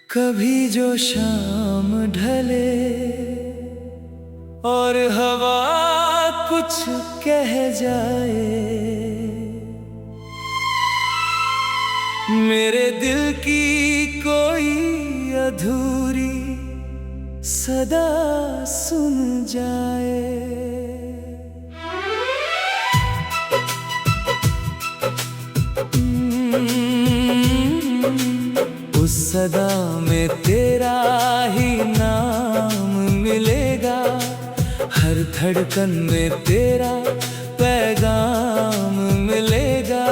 कभी जो शाम ढले और हवा कुछ कह जाए, मेरे दिल की कोई अधूरी सदा सुन जाए। उस सदा में तेरा ही नाम मिलेगा, हर धड़कन में तेरा पैगाम मिलेगा।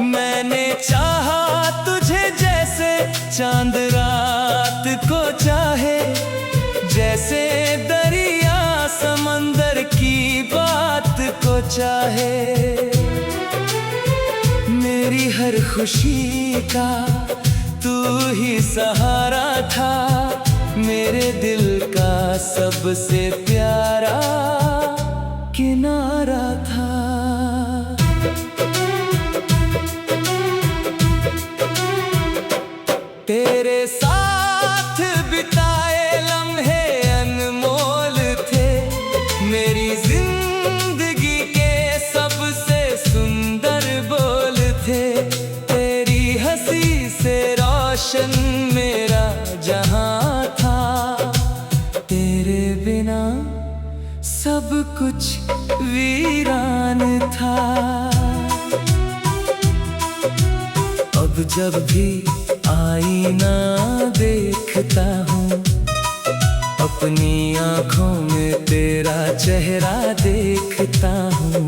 मैंने चाहा तुझे जैसे चांद रात को चाहे, जैसे दरिया समंदर की बात को चाहे। मेरी हर खुशी का तू ही सहारा था, मेरे दिल का सबसे प्यारा किनारा था। तेरे साथ बिताए लम्हे अनमोल थे, मेरी जिंदगी के सबसे सुंदर बोल थे। तेरी हंसी से रोशन मेरा जहां था, तेरे बिना सब कुछ वीरान था। अब जब भी आईना देखता हूँ, अपनी आँखों में तेरा चेहरा देखता हूँ।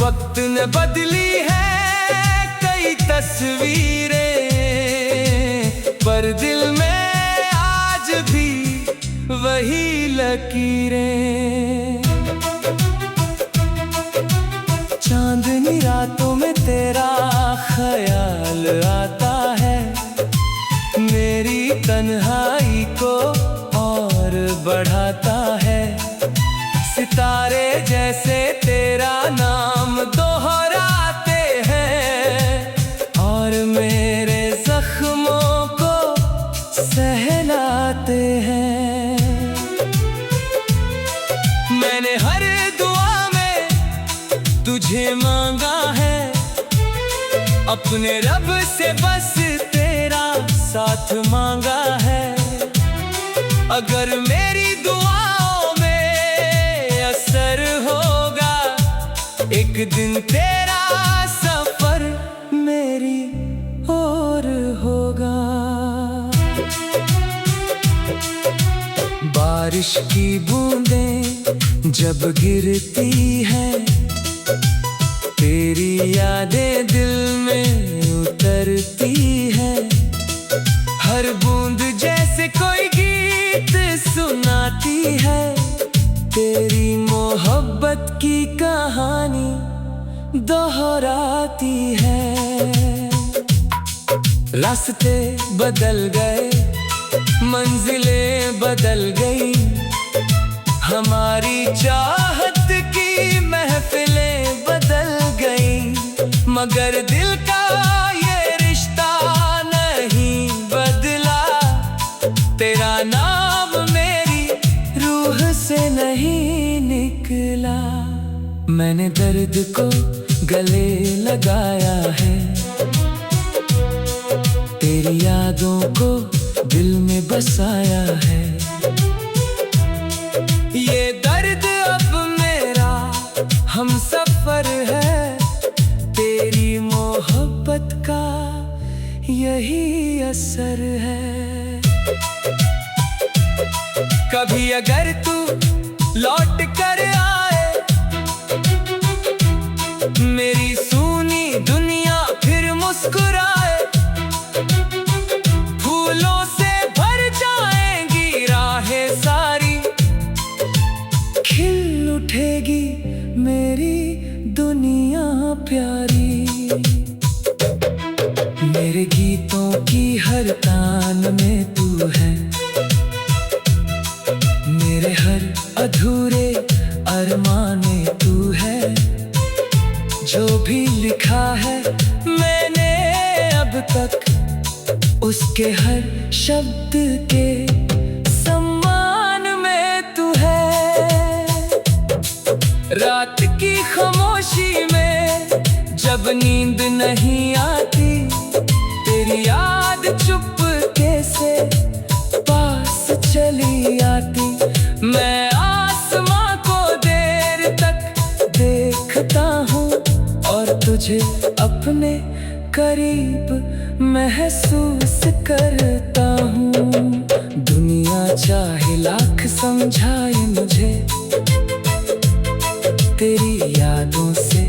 वक्त ने बदली है कई तस्वीरें, पर दिल में आज भी वही लकीरें। चांदनी रातों में तेरा ख्याल आता है, मेरी तन्हाई को और बढ़ाता है। सितारे जैसे तेरा नाम दोहराते हैं, और मेरे जख्मों को सहलाते हैं। मैंने हर दुआ में तुझे मांगा है, अपने रब से बस तेरा साथ मांगा है। अगर मेरी दुआओं में असर होगा, एक दिन तेरा सफर मेरी ओर होगा। बारिश की बूंदें जब गिरती हैं, तेरी यादें दिल में उतरती है। हर बूंद जैसे कोई गीत सुनाती है, तेरी मोहब्बत की कहानी दोहराती है। रास्ते बदल गए, मंजिलें बदल गई, हमारी चाहत की महफिलें बदल गई, मगर दिल का ये रिश्ता नहीं बदला। तेरा नाम मेरी रूह से नहीं निकला। मैंने दर्द को गले लगाया है, तेरी यादों को दिल में बसाया है। ये दर्द अब मेरा हम सफर है, तेरी मोहब्बत का यही असर है। कभी अगर तू लौट कर आए, मेरी सूनी दुनिया फिर मुस्कुराए। फूलों से भर जाएंगी राहें सारी, खिल उठेगी मेरी प्यारी। मेरे गीतों की हर तान में तू है, मेरे हर अधूरे अरमान में तू है। जो भी लिखा है मैंने अब तक, उसके हर शब्द के सम्मान में तू है। रात की खामोशी में जब नींद नहीं आती, तेरी याद चुपके से पास चली आती। मैं आसमां को देर तक देखता हूँ और तुझे अपने करीब महसूस करता हूँ। दुनिया चाहे लाख समझाए मुझे, तेरी यादों से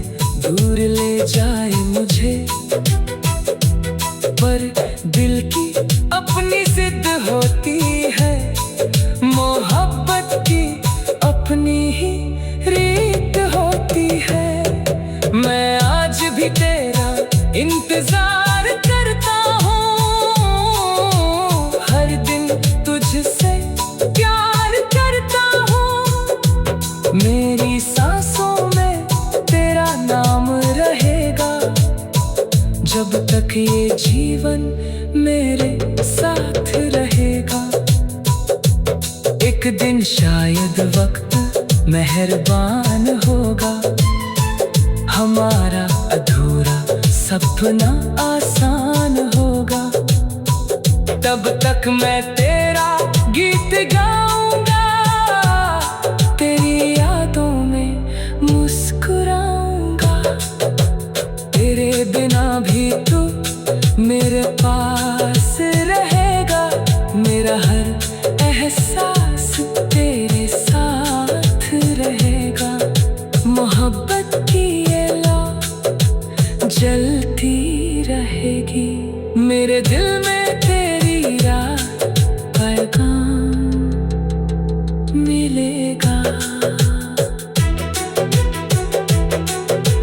दूर ले जाए मुझे, पर दिल की अपनी जिद होती है। मोहब्बत की अपनी ही रीत होती है। मैं आज भी तेरा इंतजार करता हूँ, हर दिन तुझसे प्यार करता हूँ। मेरी सांसों में तेरा नाम रहेगा, जब तक ये जीवन मेरे साथ रहेगा। एक दिन शायद वक्त मेहरबान होगा, हमारा अधूरा सपना आसान होगा। तब तक मैं तेरा गीत गाऊंगा, तेरी यादों में मुस्कुराऊंगा। तेरे बिना भी तू मेरे पास रहेगा, मेरा हर एहसास तेरे साथ रहेगा। मोहब्बत की ये लौ जलती रहेगी, मेरे दिल में तेरी राह पैगाम मिलेगा।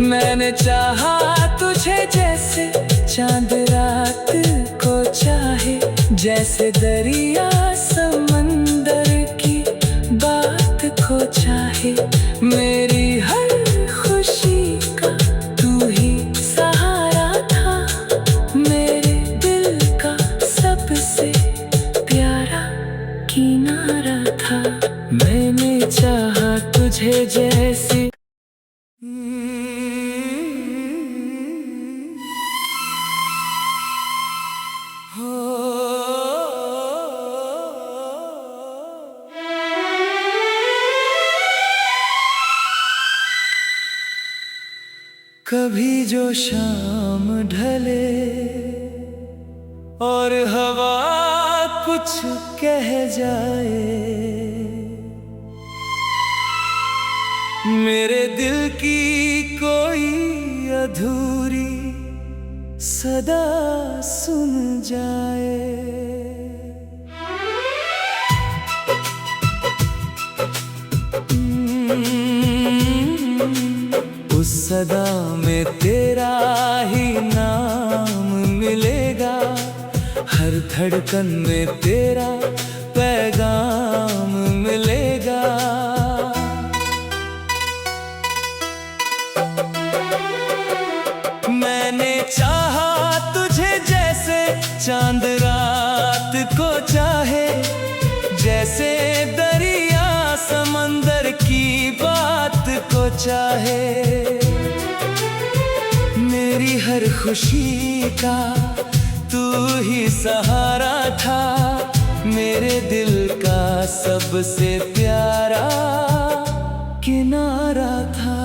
मैंने चाहा तुझे जैसे चांद रात को चाहे, जैसे दरिया समंदर की बात को चाहे। मेरी हर खुशी का तू ही सहारा था, मेरे दिल का सबसे प्यारा किनारा था। मैंने चाहा तुझे जैसे कभी जो शाम ढले और हवा कुछ कह जाए, मेरे दिल की कोई अधूरी सदा सुन जाए। उस सदा में तेरा ही नाम मिलेगा, हर धड़कन में तेरा पैगाम मिलेगा। मैंने चाहा तुझे जैसे चांद रात को चाहे, जैसे दरिया समंदर की बात को चाहे। मेरी हर खुशी का तू ही सहारा था, मेरे दिल का सबसे प्यारा किनारा था।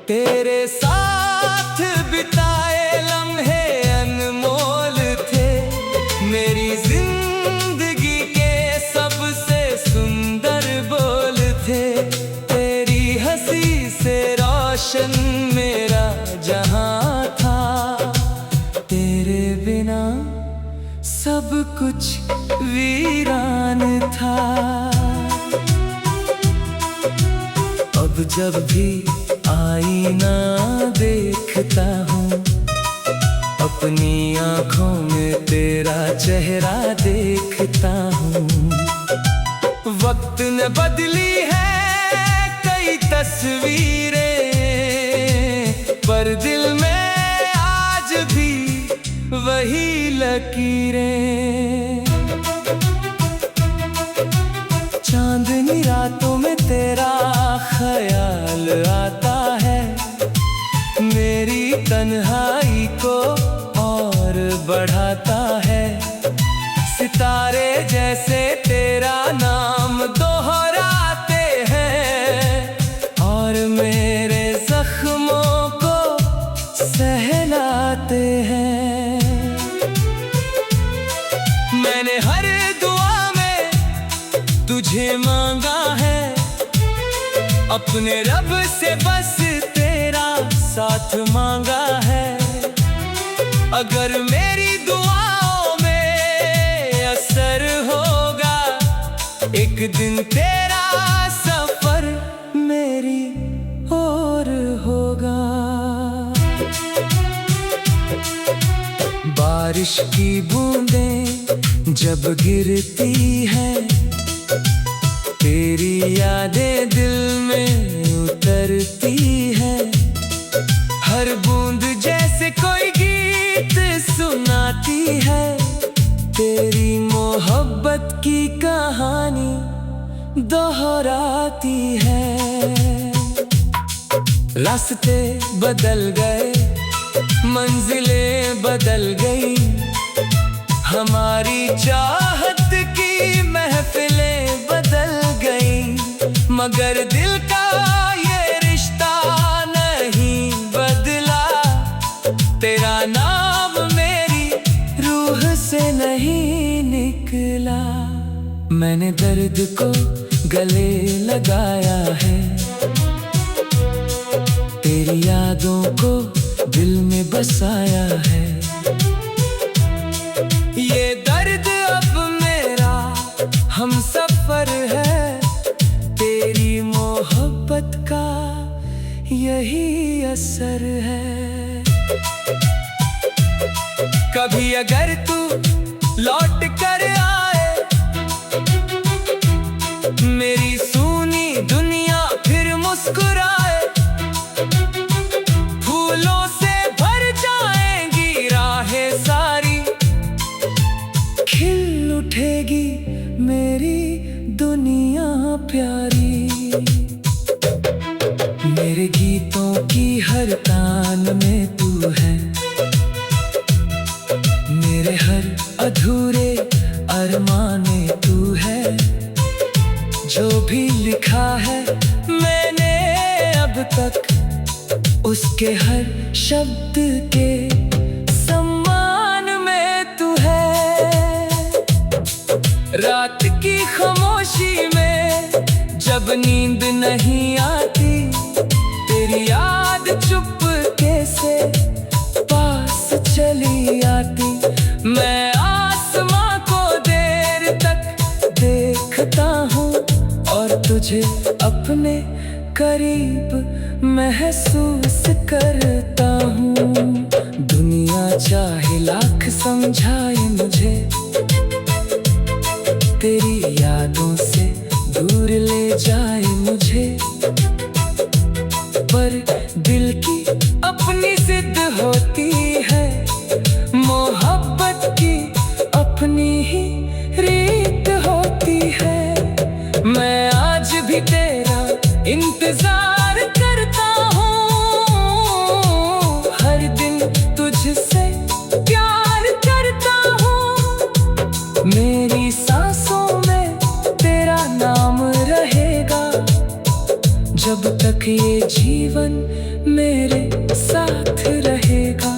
तेरे साथ बिताए लम्हे अनमोल थे, मेरी जिंदगी के सबसे सुंदर बोल थे। तेरी हंसी से रोशन मेरा जहां था, तेरे बिना सब कुछ वीरान जब भी आईना देखता हूँ, अपनी आँखों में तेरा चेहरा देखता हूँ। वक्त ने बदली है कई तस्वीरें, पर दिल में आज भी वही लकीरें। चांदनी रातों में तेरा ख्याल आता है, मेरी तन्हाई को और बढ़ाता है। सितारे जैसे तेरा नाम दोहराते हैं और मेरे जख्मों को सहलाते हैं। मैंने हर दुआ में तुझे मांगा है, अपने रब से बस तेरा साथ मांगा है। अगर मेरी दुआओं में असर होगा, एक दिन तेरा सफर मेरी ओर होगा। बारिश की बूंदें जब गिरती हैं, तेरी यादें दिल में उतरती हैं। हर बूंद जैसे कोई गीत सुनाती है, तेरी मोहब्बत की कहानी दोहराती है। रास्ते बदल गए, मंजिलें बदल गई, हमारी चाहत की महफिलें बदल गई, मगर दिल का ये रिश्ता नहीं बदला। तेरा नाम मेरी रूह से नहीं निकला। मैंने दर्द को गले लगाया है, तेरी यादों को दिल में बसाया है। ये दर्द अब मेरा हम सफर है, तेरी मोहब्बत का यही असर है। कभी अगर तू लौट कर आए, मेरी सूनी दुनिया फिर मुस्कुराए। फूलों से भर जाएंगी राहें सारी, खिल उठेगी मेरी दुनिया प्यारी। मेरे गीतों की हर तान में तू है, मेरे हर अधूरे अरमाने तू है। जो भी लिखा है मैंने अब तक, उसके हर शब्द के सम्मान में तू है। रात की खामोशी में जब नींद नहीं आती, तेरी याद चुपके से पास चली आती। मैं आसमां को देर तक देखता हूँ और तुझे अपने करीब महसूस करता हूँ। दुनिया चाहे लाख समझाए मुझे, तेरी यादों से दूर ले जाए मुझे, पर दिल की अपनी जिद होती है। मोहब्बत की अपनी ही रीत होती है। मैं आज भी तेरा इंतजार करता हूँ, हर दिन तुझसे प्यार करता हूँ। मेरी सांसों में तेरा नाम रहेगा, जब तक ये जीवन मेरे साथ रहेगा।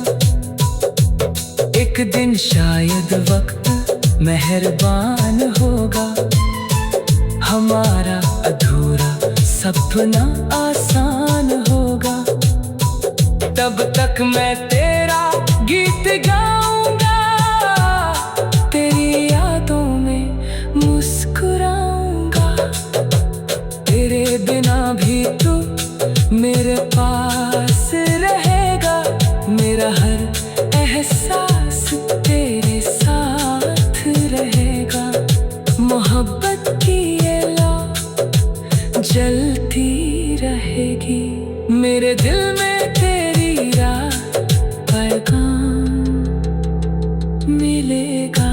एक दिन शायद वक्त मेहरबान होगा, हमारा अधूरा सपना आसान होगा। तब तक मैं तेरा गीत गाऊंगा, तेरी यादों में मुस्कुराऊंगा। तेरे बिना भी तू मेरे पास रहेगा, मेरा हर एहसास तेरे साथ रहेगा। मोहब्बत की ये लौ जलती रहेगी, मेरे दिल में तेरी राह पैगाम मिलेगा।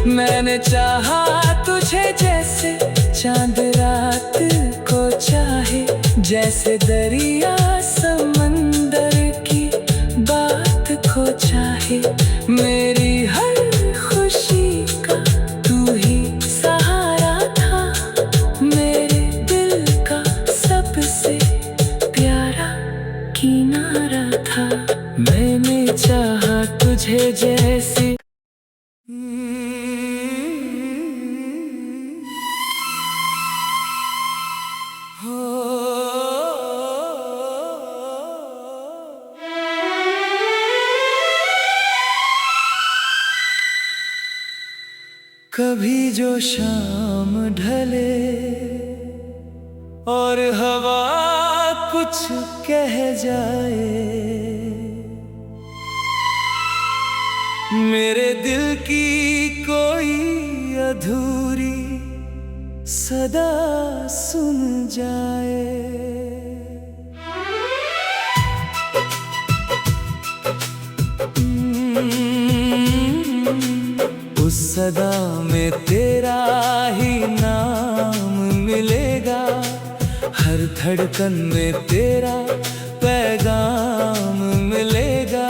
मैंने चाहा तुझे जैसे चांद रात को चाहे, जैसे दरिया समंदर की बात को चाहे। मेरी हर खुशी का तू ही सहारा था, मेरे दिल का सबसे प्यारा किनारा था। मैंने चाहा तुझे जैसे कभी जो शाम ढले और हवा कुछ कह जाए, मेरे दिल की कोई अधूरी सदा सुन जाए। उस सदा में तेरा ही नाम मिलेगा, हर धड़कन में तेरा पैगाम मिलेगा।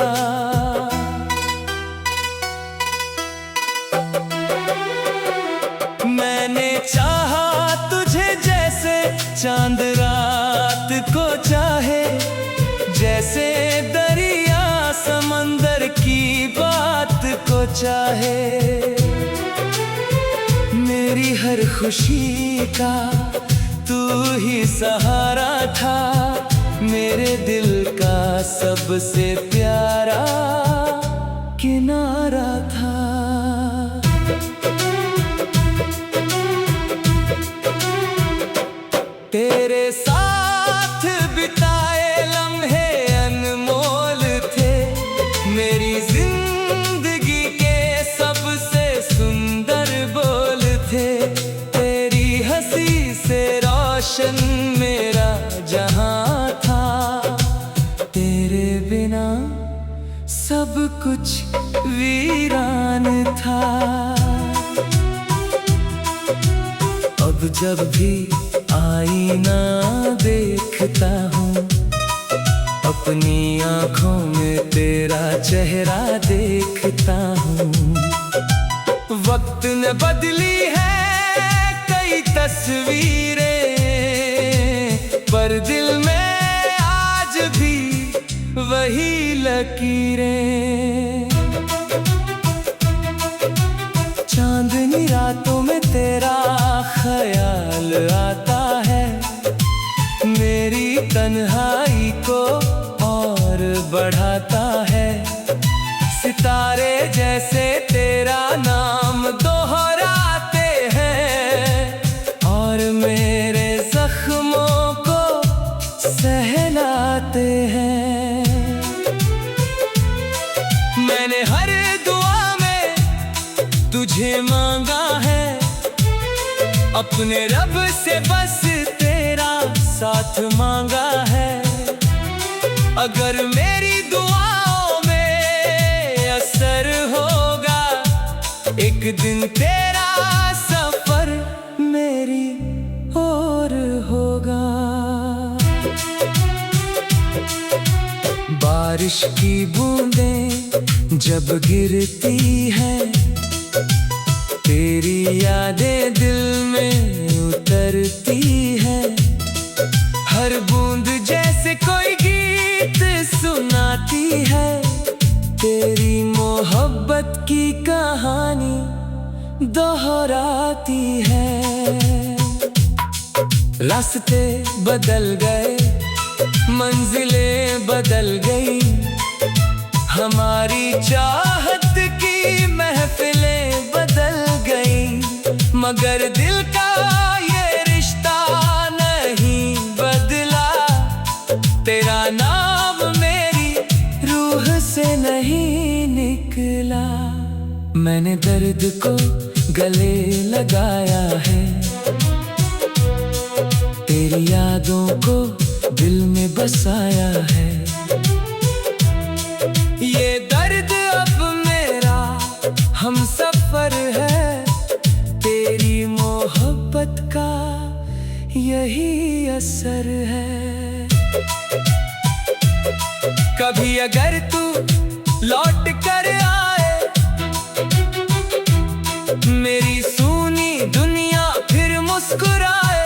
मैंने चाहा तुझे जैसे चांद रात को चाहे, जैसे दरिया समंदर की बात को चाहे। मेरी हर खुशी का तू ही सहारा था, मेरे दिल का सबसे प्यारा किनारा था। तेरे साथ बिताए लम्हे अनमोल थे, मेरी जिंदगी के सबसे सुंदर बोल थे। तेरी हंसी से रोशन मेरा जहां था, तेरे बिना सब कुछ वीरान था। अब जब भी आईना देखता हूँ, अपनी आँखों में तेरा चेहरा देखता हूँ। वक्त ने बदली है कई तस्वीरें, पर दिल में आज भी वही लकीरें। चांदनी रातों में तेरा ख्याल आता है, मेरी तन्हाई को और बढ़ाता है। सितारे जैसे तेरा नाम दोहराते हैं, और मेरे जख्मों को सहलाते हैं। मैंने हर दुआ में तुझे मांगा है, अपने रब से बस तेरा साथ मांगा है। अगर मेरी दुआओं में असर होगा, एक दिन तेरा सफर मेरी ओर होगा। बारिश की बूंदें जब गिरती हैं, तेरी यादें दिल में उतरती है। हर बूंद जैसे कोई गीत सुनाती है, तेरी मोहब्बत की कहानी दोहराती है। रास्ते बदल गए, मंजिलें बदल गई, हमारी चाहत की महफिलें बदल गई, मगर दिल का ये रिश्ता मैंने दर्द को गले लगाया है, तेरी यादों को दिल में बसाया है। ये दर्द अब मेरा हमसफर है, तेरी मोहब्बत का यही असर है। कभी अगर तू लौट कर आए, मेरी सूनी दुनिया फिर मुस्कुराए,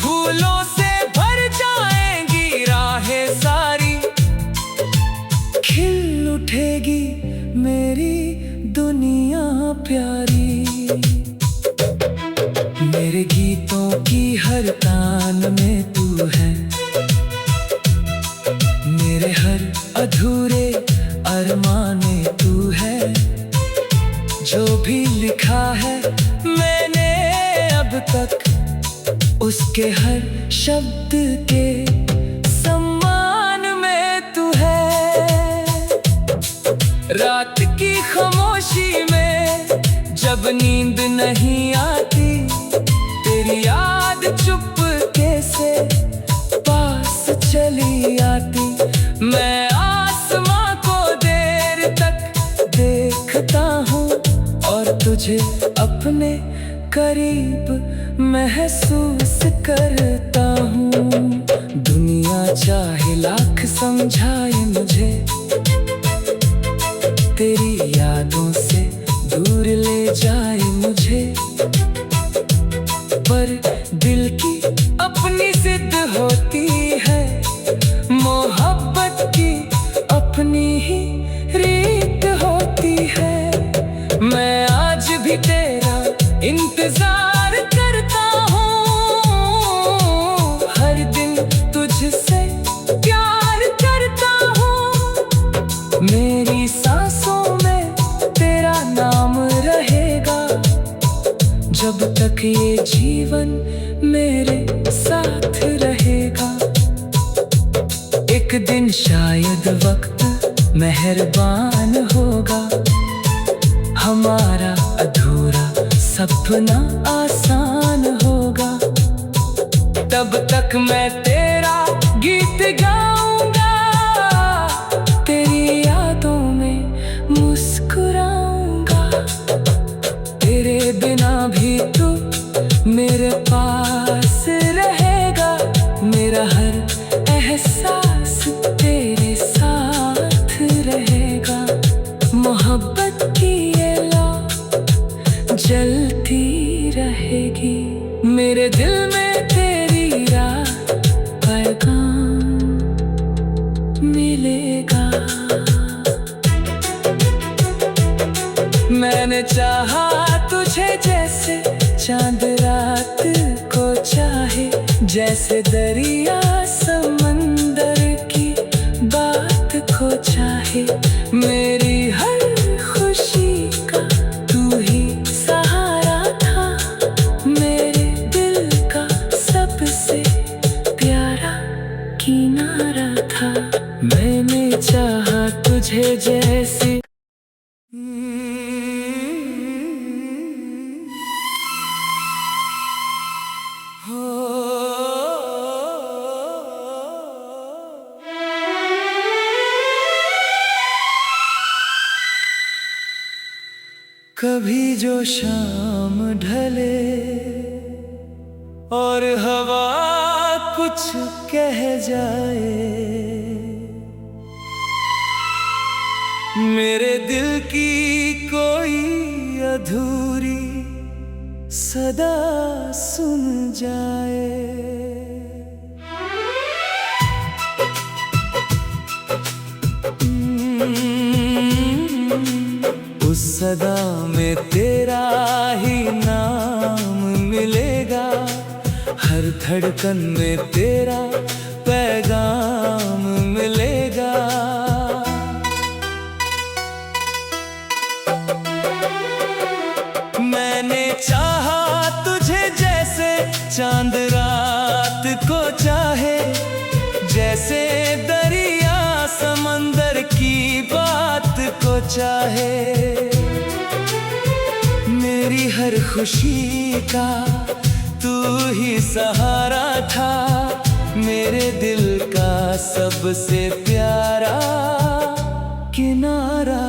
फूलों से भर जाएंगी राहें सारी, खिल उठेगी मेरी दुनिया प्यारी। मेरे गीतों की हर तान में तू है, मेरे हर अधूरे अरमान में तू है। जो भी लिखा है मैंने अब तक, उसके हर शब्द के सम्मान में तू है। रात की खामोशी में जब नींद नहीं आती, तेरी याद चुपके से पास चली आती। मैं आसमां को देर तक देखता हूँ और तुझे अपने करीब महसूस करता हूँ। दुनिया चाहे लाख समझाए मुझे, तेरी यादों से दूर ले जाए मुझे, पर दिल की अपनी जिद होती है, मोहब्बत की अपनी ही रीत होती है। मैं आज भी तेरा इंतजार करता हूँ, हर दिन तुझसे प्यार करता हूँ। मेरी सांसों में तेरा नाम रहेगा, जब तक ये जीवन मेरे साथ रहेगा। एक दिन शायद वक्त मेहरबान होगा, हमारा अधूरा सपना आसान होगा। तब तक मैं तेरा गीत गाऊंगा, तेरी यादों में मुस्कुराऊंगा। तेरे बिना भी तू मेरे पास रहेगा, मेरा हर एहसास तेरे साथ रहेगा। मोहब्बत की ये लौ जलती रहेगी, मेरे दिल में तेरी राह पैगाम मिलेगा। मैंने चाहा तुझे जैसे चांद रात को चाहे, जैसे दरिया समंदर की बात को चाहे। मेरी हर खुशी का तू ही सहारा था, मेरे दिल का सबसे प्यारा किनारा था। मैंने चाहा तुझे जैसे कभी जो शाम ढले और हवा कुछ कह जाए, मेरे दिल की कोई अधूरी सदा सुन जाए। उस सदा में तेरा ही नाम मिलेगा, हर धड़कन में तेरा पैगाम मिलेगा। मैंने चाहा तुझे जैसे चांद रात को चाहे, जैसे दरिया समंदर की बात को चाहे। मेरी हर खुशी का तू ही सहारा था, मेरे दिल का सबसे प्यारा किनारा।